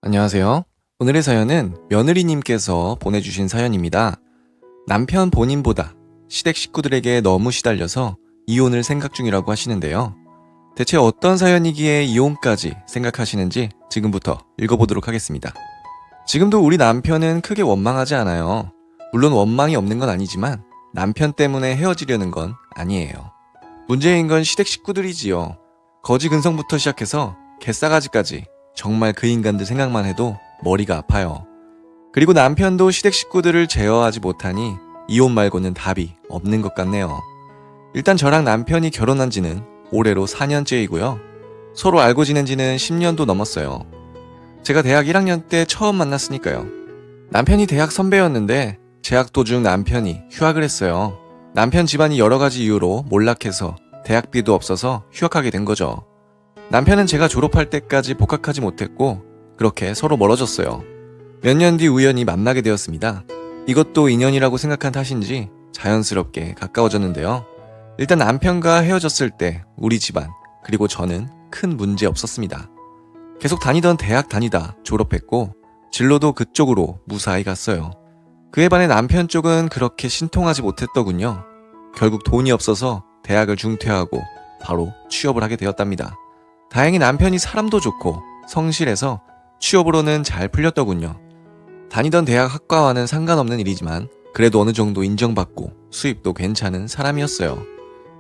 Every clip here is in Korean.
안녕하세요. 오늘의 사연은 며느리님께서 보내주신 사연입니다. 남편 본인보다 시댁 식구들에게 너무 시달려서 이혼을 생각 중이라고 하시는데요. 대체 어떤 사연이기에 이혼까지 생각하시는지 지금부터 읽어보도록 하겠습니다. 지금도 우리 남편은 크게 원망하지 않아요. 물론 원망이 없는 건 아니지만 남편 때문에 헤어지려는 건 아니에요. 문제인 건 시댁 식구들이지요. 거지 근성부터 시작해서 개싸가지까지 정말 그 인간들 생각만 해도 머리가 아파요. 그리고 남편도 시댁 식구들을 제어하지 못하니 이혼 말고는 답이 없는 것 같네요. 일단 저랑 남편이 결혼한 지는 올해로 4년째이고요. 서로 알고 지낸 지는 10년도 넘었어요. 제가 대학 1학년 때 처음 만났으니까요. 남편이 대학 선배였는데 재학 도중 남편이 휴학을 했어요. 남편 집안이 여러 가지 이유로 몰락해서 대학비도 없어서 휴학하게 된 거죠. 남편은 제가 졸업할 때까지 복학하지 못했고 그렇게 서로 멀어졌어요. 몇 년 뒤 우연히 만나게 되었습니다. 이것도 인연이라고 생각한 탓인지 자연스럽게 가까워졌는데요. 일단 남편과 헤어졌을 때 우리 집안 그리고 저는 큰 문제 없었습니다. 계속 다니던 대학 다니다 졸업했고 진로도 그쪽으로 무사히 갔어요. 그에 반해 남편 쪽은 그렇게 신통하지 못했더군요. 결국 돈이 없어서 대학을 중퇴하고 바로 취업을 하게 되었답니다. 다행히 남편이 사람도 좋고 성실해서 취업으로는 잘 풀렸더군요. 다니던 대학 학과와는 상관없는 일이지만 그래도 어느 정도 인정받고 수입도 괜찮은 사람이었어요.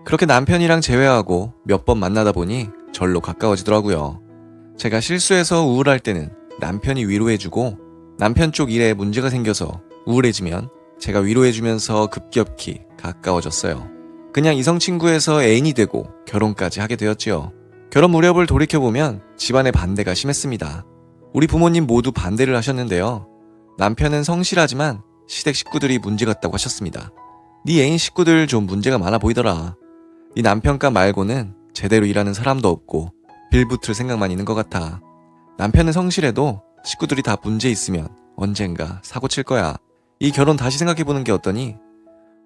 그렇게 남편이랑 재회하고 몇 번 만나다 보니 절로 가까워지더라고요. 제가 실수해서 우울할 때는 남편이 위로해주고 남편 쪽 일에 문제가 생겨서 우울해지면 제가 위로해주면서 급격히 가까워졌어요. 그냥 이성 친구에서 애인이 되고 결혼까지 하게 되었지요. 결혼 무렵을 돌이켜보면 집안의 반대가 심했습니다. 우리 부모님 모두 반대를 하셨는데요. 남편은 성실하지만 시댁 식구들이 문제 같다고 하셨습니다. 네 애인 식구들 좀 문제가 많아 보이더라. 네 남편과 말고는 제대로 일하는 사람도 없고 빌붙을 생각만 있는 것 같아. 남편은 성실해도 식구들이 다 문제 있으면 언젠가 사고 칠 거야. 이 결혼 다시 생각해보는 게 어떠니?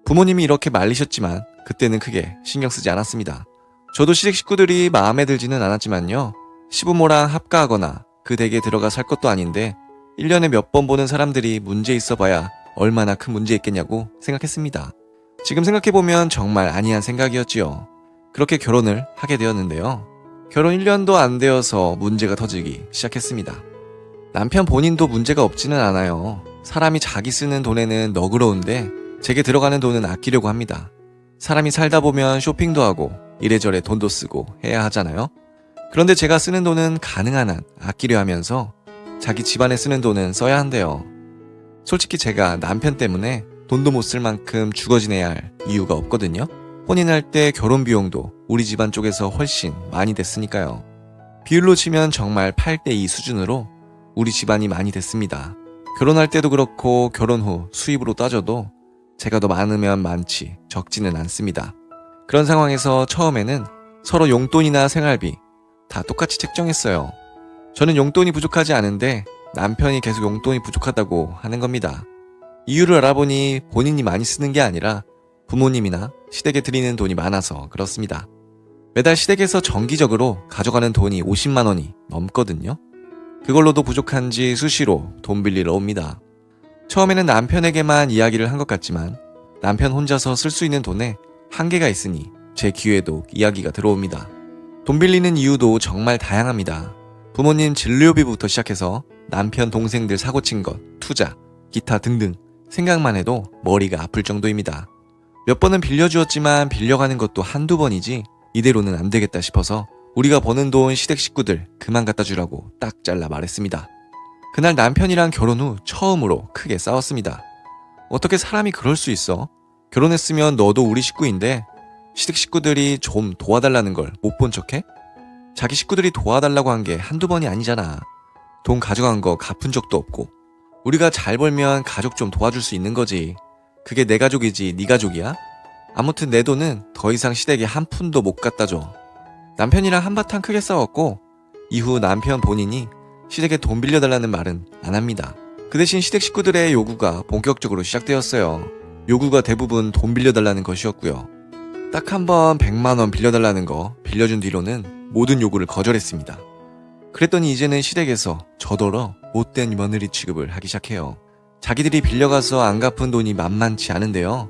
부모님이 이렇게 말리셨지만 그때는 크게 신경 쓰지 않았습니다. 저도 시댁 식구들이 마음에 들지는 않았지만요. 시부모랑 합가하거나 그 댁에 들어가 살 것도 아닌데 1년에 몇 번 보는 사람들이 문제 있어 봐야 얼마나 큰 문제 있겠냐고 생각했습니다. 지금 생각해보면 정말 아니한 생각이었지요. 그렇게 결혼을 하게 되었는데요. 결혼 1년도 안 되어서 문제가 터지기 시작했습니다. 남편 본인도 문제가 없지는 않아요. 사람이 자기 쓰는 돈에는 너그러운데 제게 들어가는 돈은 아끼려고 합니다. 사람이 살다 보면 쇼핑도 하고 이래저래 돈도 쓰고 해야 하잖아요. 그런데 제가 쓰는 돈은 가능한 한 아끼려 하면서 자기 집안에 쓰는 돈은 써야 한대요. 솔직히 제가 남편 때문에 돈도 못 쓸 만큼 죽어 지내야 할 이유가 없거든요. 혼인할 때 결혼 비용도 우리 집안 쪽에서 훨씬 많이 됐으니까요. 비율로 치면 정말 8대2 수준으로 우리 집안이 많이 됐습니다. 결혼할 때도 그렇고 결혼 후 수입으로 따져도 제가 더 많으면 많지 적지는 않습니다. 그런 상황에서 처음에는 서로 용돈이나 생활비 다 똑같이 책정했어요. 저는 용돈이 부족하지 않은데 남편이 계속 용돈이 부족하다고 하는 겁니다. 이유를 알아보니 본인이 많이 쓰는 게 아니라 부모님이나 시댁에 드리는 돈이 많아서 그렇습니다. 매달 시댁에서 정기적으로 가져가는 돈이 50만 원이 넘거든요. 그걸로도 부족한지 수시로 돈 빌리러 옵니다. 처음에는 남편에게만 이야기를 한 것 같지만 남편 혼자서 쓸 수 있는 돈에 한계가 있으니 제 귀에도 이야기가 들어옵니다. 돈 빌리는 이유도 정말 다양합니다. 부모님 진료비부터 시작해서 남편 동생들 사고친 것, 투자, 기타 등등 생각만 해도 머리가 아플 정도입니다. 몇 번은 빌려주었지만 빌려가는 것도 한두 번이지 이대로는 안 되겠다 싶어서 우리가 버는 돈 시댁 식구들 그만 갖다 주라고 딱 잘라 말했습니다. 그날 남편이랑 결혼 후 처음으로 크게 싸웠습니다. 어떻게 사람이 그럴 수 있어? 결혼했으면 너도 우리 식구인데 시댁 식구들이 좀 도와달라는 걸 못 본 척해? 자기 식구들이 도와달라고 한 게 한두 번이 아니잖아. 돈 가져간 거 갚은 적도 없고 우리가 잘 벌면 가족 좀 도와줄 수 있는 거지. 그게 내 가족이지 네 가족이야? 아무튼 내 돈은 더 이상 시댁에 한 푼도 못 갖다 줘. 남편이랑 한바탕 크게 싸웠고 이후 남편 본인이 시댁에 돈 빌려달라는 말은 안 합니다. 그 대신 시댁 식구들의 요구가 본격적으로 시작되었어요. 요구가 대부분 돈 빌려달라는 것이었고요. 딱 한 번 100만 원 빌려달라는 거 빌려준 뒤로는 모든 요구를 거절했습니다. 그랬더니 이제는 시댁에서 저더러 못된 며느리 취급을 하기 시작해요. 자기들이 빌려가서 안 갚은 돈이 만만치 않은데요.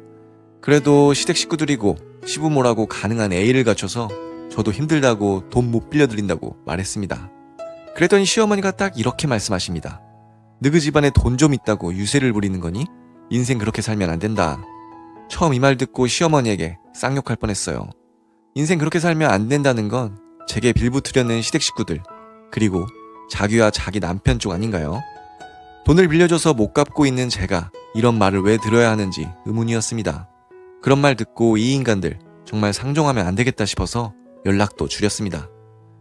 그래도 시댁 식구들이고 시부모라고 가능한 A를 갖춰서 저도 힘들다고 돈 못 빌려드린다고 말했습니다. 그랬더니 시어머니가 딱 이렇게 말씀하십니다. 너희 집안에 돈 좀 있다고 유세를 부리는 거니? 인생 그렇게 살면 안 된다. 처음 이 말 듣고 시어머니에게 쌍욕할 뻔했어요. 인생 그렇게 살면 안 된다는 건 제게 빌붙으려는 시댁 식구들, 그리고 자기와 자기 남편 쪽 아닌가요? 돈을 빌려줘서 못 갚고 있는 제가 이런 말을 왜 들어야 하는지 의문이었습니다. 그런 말 듣고 이 인간들 정말 상종하면 안 되겠다 싶어서 연락도 줄였습니다.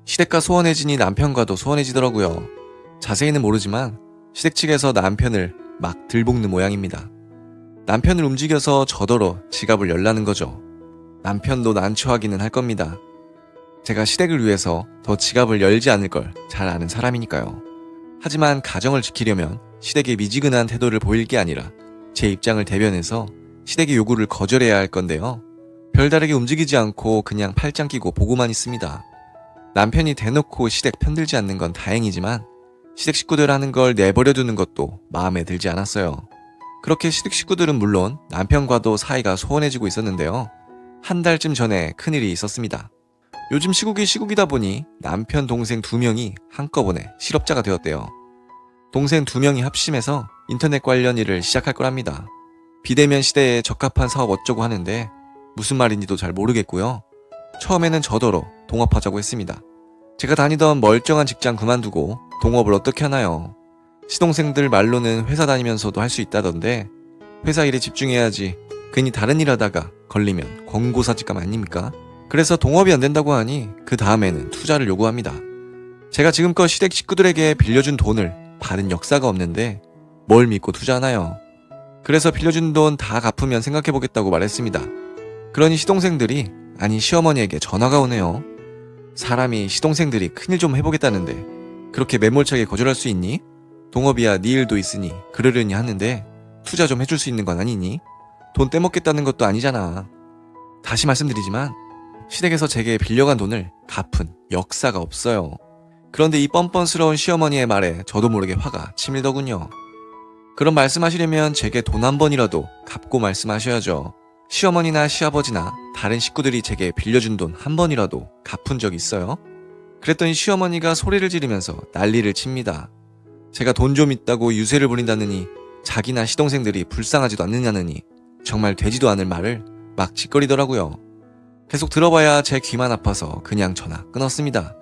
시댁과 소원해지니 남편과도 소원해지더라고요. 자세히는 모르지만 시댁 측에서 남편을 막 들볶는 모양입니다. 남편을 움직여서 저더러 지갑을 열라는 거죠. 남편도 난처하기는 할 겁니다. 제가 시댁을 위해서 더 지갑을 열지 않을 걸 잘 아는 사람이니까요. 하지만 가정을 지키려면 시댁의 미지근한 태도를 보일 게 아니라 제 입장을 대변해서 시댁의 요구를 거절해야 할 건데요. 별다르게 움직이지 않고 그냥 팔짱 끼고 보고만 있습니다. 남편이 대놓고 시댁 편들지 않는 건 다행이지만 시댁 식구들 하는 걸 내버려두는 것도 마음에 들지 않았어요. 그렇게 시댁 식구들은 물론 남편과도 사이가 소원해지고 있었는데요. 한 달쯤 전에 큰일이 있었습니다. 요즘 시국이 시국이다 보니 남편 동생 2명이 한꺼번에 실업자가 되었대요. 동생 2명이 합심해서 인터넷 관련 일을 시작할 거랍니다. 비대면 시대에 적합한 사업 어쩌고 하는데 무슨 말인지도 잘 모르겠고요. 처음에는 저더러 동업하자고 했습니다. 제가 다니던 멀쩡한 직장 그만두고 동업을 어떻게 하나요? 시동생들 말로는 회사 다니면서도 할 수 있다던데 회사 일에 집중해야지 괜히 다른 일 하다가 걸리면 권고사직감 아닙니까? 그래서 동업이 안 된다고 하니 그 다음에는 투자를 요구합니다. 제가 지금껏 시댁 식구들에게 빌려준 돈을 받은 역사가 없는데 뭘 믿고 투자하나요? 그래서 빌려준 돈 다 갚으면 생각해보겠다고 말했습니다. 그러니 시동생들이 아니 시어머니에게 전화가 오네요. 사람이 시동생들이 큰일 좀 해보겠다는데 그렇게 매몰차게 거절할 수 있니? 동업이야 네 일도 있으니 그러려니 하는데 투자 좀 해줄 수 있는 건 아니니? 돈 떼먹겠다는 것도 아니잖아. 다시 말씀드리지만 시댁에서 제게 빌려간 돈을 갚은 역사가 없어요. 그런데 이 뻔뻔스러운 시어머니의 말에 저도 모르게 화가 치밀더군요. 그럼 말씀하시려면 제게 돈 한 번이라도 갚고 말씀하셔야죠. 시어머니나 시아버지나 다른 식구들이 제게 빌려준 돈 한 번이라도 갚은 적 있어요? 그랬더니 시어머니가 소리를 지르면서 난리를 칩니다. 제가 돈 좀 있다고 유세를 부린다느니 자기나 시동생들이 불쌍하지도 않느냐느니 정말 되지도 않을 말을 막 짓거리더라고요. 계속 들어봐야 제 귀만 아파서 그냥 전화 끊었습니다.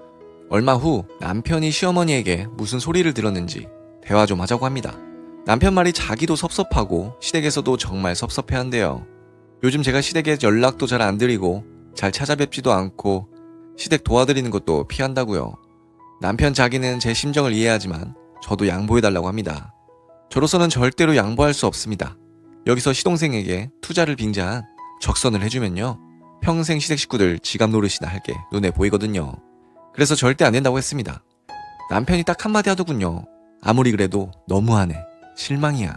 얼마 후 남편이 시어머니에게 무슨 소리를 들었는지 대화 좀 하자고 합니다. 남편 말이 자기도 섭섭하고 시댁에서도 정말 섭섭해한대요. 요즘 제가 시댁에 연락도 잘 안 드리고 잘 찾아뵙지도 않고 시댁 도와드리는 것도 피한다고요. 남편 자기는 제 심정을 이해하지만 저도 양보해달라고 합니다. 저로서는 절대로 양보할 수 없습니다. 여기서 시동생에게 투자를 빙자한 적선을 해주면요. 평생 시댁 식구들 지갑 노릇이나 할 게 눈에 보이거든요. 그래서 절대 안 된다고 했습니다. 남편이 딱 한마디 하더군요. 아무리 그래도 너무하네. 실망이야.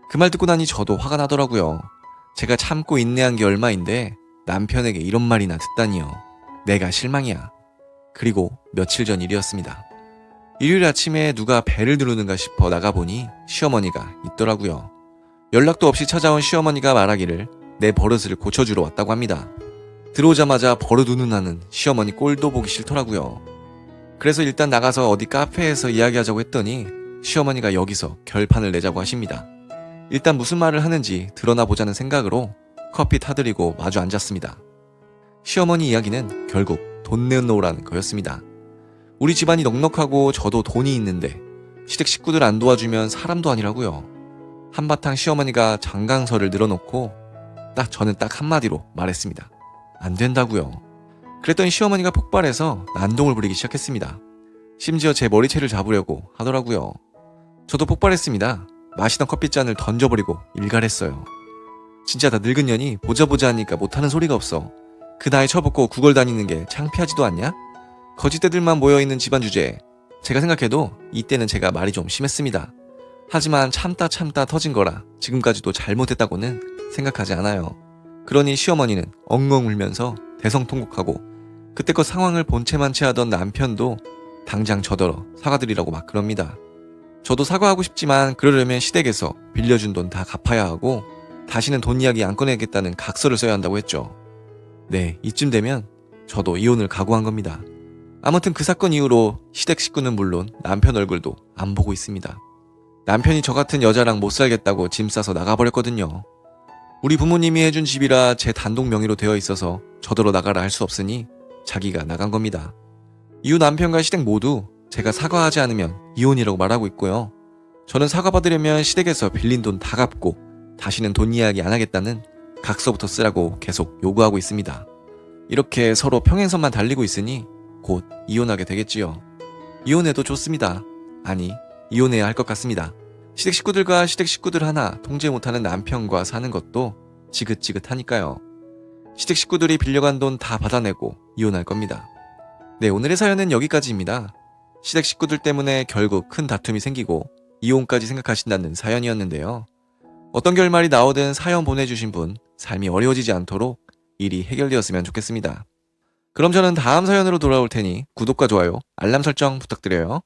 그 말 듣고 나니 저도 화가 나더라고요. 제가 참고 인내한 게 얼마인데 남편에게 이런 말이나 듣다니요. 내가 실망이야. 그리고 며칠 전 일이었습니다. 일요일 아침에 누가 배를 누르는가 싶어 나가보니 시어머니가 있더라고요. 연락도 없이 찾아온 시어머니가 말하기를 내 버릇을 고쳐주러 왔다고 합니다. 들어오자마자 버릇 운운하는 시어머니 꼴도 보기 싫더라고요. 그래서 일단 나가서 어디 카페에서 이야기하자고 했더니 시어머니가 여기서 결판을 내자고 하십니다. 일단 무슨 말을 하는지 드러나 보자는 생각으로 커피 타드리고 마주 앉았습니다. 시어머니 이야기는 결국 돈 내놓으라는 거였습니다. 우리 집안이 넉넉하고 저도 돈이 있는데 시댁 식구들 안 도와주면 사람도 아니라고요. 한바탕 시어머니가 장강서를 늘어놓고 저는 딱 한마디로 말했습니다. 안 된다고요. 그랬더니 시어머니가 폭발해서 난동을 부리기 시작했습니다. 심지어 제 머리채를 잡으려고 하더라고요. 저도 폭발했습니다. 마시던 커피잔을 던져버리고 일갈했어요. 진짜 다 늙은 년이 보자 하니까 못하는 소리가 없어. 그 나이 처먹고 구걸 다니는 게 창피하지도 않냐? 거짓대들만 모여있는 집안 주제에 제가 생각해도 이때는 제가 말이 좀 심했습니다. 하지만 참다 터진 거라 지금까지도 잘못했다고는 생각하지 않아요. 그러니 시어머니는 엉엉 울면서 대성통곡하고 그때껏 상황을 본체만 채하던 남편도 당장 저더러 사과드리라고 막 그럽니다. 저도 사과하고 싶지만 그러려면 시댁에서 빌려준 돈 다 갚아야 하고 다시는 돈 이야기 안 꺼내겠다는 각서를 써야 한다고 했죠. 네, 이쯤 되면 저도 이혼을 각오한 겁니다. 아무튼 그 사건 이후로 시댁 식구는 물론 남편 얼굴도 안 보고 있습니다. 남편이 저 같은 여자랑 못 살겠다고 짐 싸서 나가버렸거든요. 우리 부모님이 해준 집이라 제 단독 명의로 되어 있어서 저더러 나가라 할 수 없으니 자기가 나간 겁니다. 이후 남편과 시댁 모두 제가 사과하지 않으면 이혼이라고 말하고 있고요. 저는 사과받으려면 시댁에서 빌린 돈 다 갚고 다시는 돈 이야기 안 하겠다는 각서부터 쓰라고 계속 요구하고 있습니다. 이렇게 서로 평행선만 달리고 있으니 곧 이혼하게 되겠지요. 이혼해도 좋습니다. 아니, 이혼해야 할 것 같습니다. 시댁 식구들과 시댁 식구들 하나 통제 못하는 남편과 사는 것도 지긋지긋하니까요. 시댁 식구들이 빌려간 돈 다 받아내고 이혼할 겁니다. 네, 오늘의 사연은 여기까지입니다. 시댁 식구들 때문에 결국 큰 다툼이 생기고 이혼까지 생각하신다는 사연이었는데요. 어떤 결말이 나오든 사연 보내주신 분 삶이 어려워지지 않도록 일이 해결되었으면 좋겠습니다. 그럼 저는 다음 사연으로 돌아올 테니 구독과 좋아요, 알람 설정 부탁드려요.